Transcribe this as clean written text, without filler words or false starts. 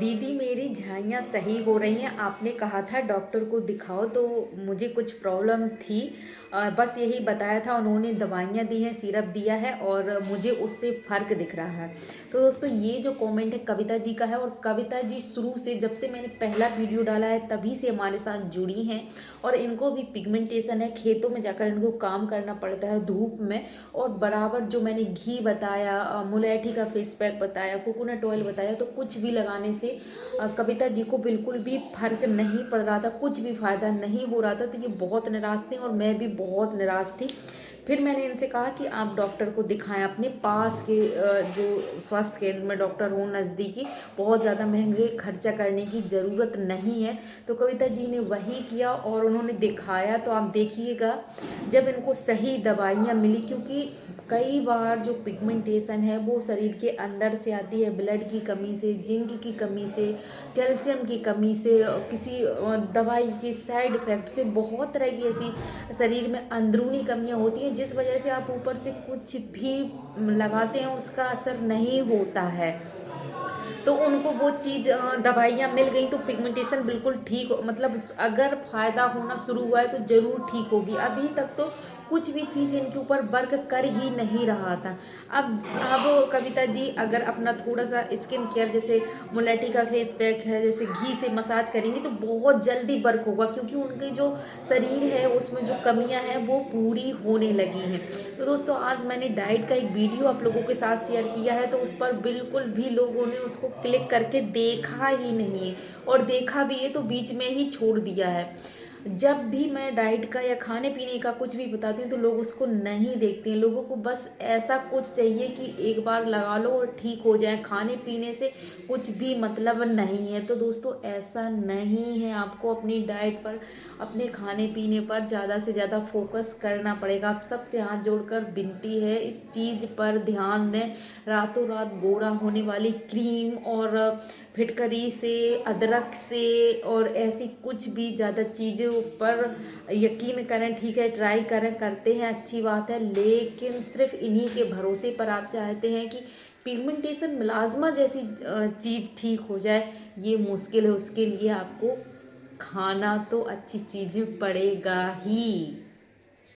दीदी मेरी झाइयाँ सही हो रही हैं। आपने कहा था डॉक्टर को दिखाओ, तो मुझे कुछ प्रॉब्लम थी। बस यही बताया था, उन्होंने दवाइयाँ दी हैं, सिरप दिया है और मुझे उससे फ़र्क दिख रहा है। तो दोस्तों ये जो कमेंट है कविता जी का है, और कविता जी शुरू से जब से मैंने पहला वीडियो डाला है तभी से हमारे साथ जुड़ी हैं। और इनको भी पिगमेंटेशन है, खेतों में जाकर इनको काम करना पड़ता है धूप में। और बराबर जो मैंने घी बताया, मुलैठी का फेस पैक बताया, कोकोनट ऑयल बताया, तो कुछ भी लगाने से कविता जी को बिल्कुल भी फर्क नहीं पड़ रहा था, कुछ भी फ़ायदा नहीं हो रहा था। तो ये बहुत निराश थी और मैं भी बहुत निराश थी। फिर मैंने इनसे कहा कि आप डॉक्टर को दिखाएं, अपने पास के जो स्वास्थ्य केंद्र में डॉक्टर हो नज़दीकी, बहुत ज़्यादा महंगे खर्चा करने की ज़रूरत नहीं है। तो कविता जी ने वही किया और उन्होंने दिखाया। तो आप देखिएगा जब इनको सही दवाइयाँ मिली, क्योंकि कई बार जो पिगमेंटेशन है वो शरीर के अंदर से आती है, ब्लड की कमी से, जिंक की कमी से, कैल्शियम की कमी से, किसी दवाई के साइड इफ़ेक्ट से, बहुत तरह की ऐसी शरीर में अंदरूनी कमियां होती हैं जिस वजह से आप ऊपर से कुछ भी लगाते हैं उसका असर नहीं होता है। तो उनको वो चीज़ दवाइयाँ मिल गई तो पिगमेंटेशन बिल्कुल ठीक हो, मतलब अगर फ़ायदा होना शुरू हुआ है तो ज़रूर ठीक होगी। अभी तक तो कुछ भी चीज़ इनके ऊपर वर्क कर ही नहीं रहा था। अब कविता जी अगर अपना थोड़ा-सा स्किन केयर, जैसे मुलेठी का फेस पैक है, जैसे घी से मसाज करेंगी तो बहुत जल्दी वर्क होगा, क्योंकि उनके जो शरीर है उसमें जो कमियाँ हैं वो पूरी होने लगी हैं। तो दोस्तों आज मैंने डाइट का एक वीडियो आप लोगों के साथ शेयर किया है, तो उस पर बिल्कुल भी लोगों ने उसको क्लिक करके देखा ही नहीं है, और देखा भी है तो बीच में ही छोड़ दिया है। जब भी मैं डाइट का या खाने पीने का कुछ भी बताती हूँ तो लोग उसको नहीं देखते हैं। लोगों को बस ऐसा कुछ चाहिए कि एक बार लगा लो और ठीक हो जाए, खाने पीने से कुछ भी मतलब नहीं है। तो दोस्तों ऐसा नहीं है, आपको अपनी डाइट पर, अपने खाने पीने पर ज़्यादा से ज़्यादा फोकस करना पड़ेगा। आप सबसे हाथ जोड़कर विनती है, इस चीज़ पर ध्यान दें। रातों रात गोरा होने वाली क्रीम और फिटकरी से, अदरक से और ऐसी कुछ भी ज़्यादा चीज़ों पर यकीन करें, ठीक है ट्राई करें, करते हैं अच्छी बात है, लेकिन सिर्फ इन्हीं के भरोसे पर आप चाहते हैं कि पिगमेंटेशन मिलाज़मा जैसी चीज़ ठीक हो जाए, ये मुश्किल है। उसके लिए आपको खाना तो अच्छी चीज़ें पड़ेगा ही।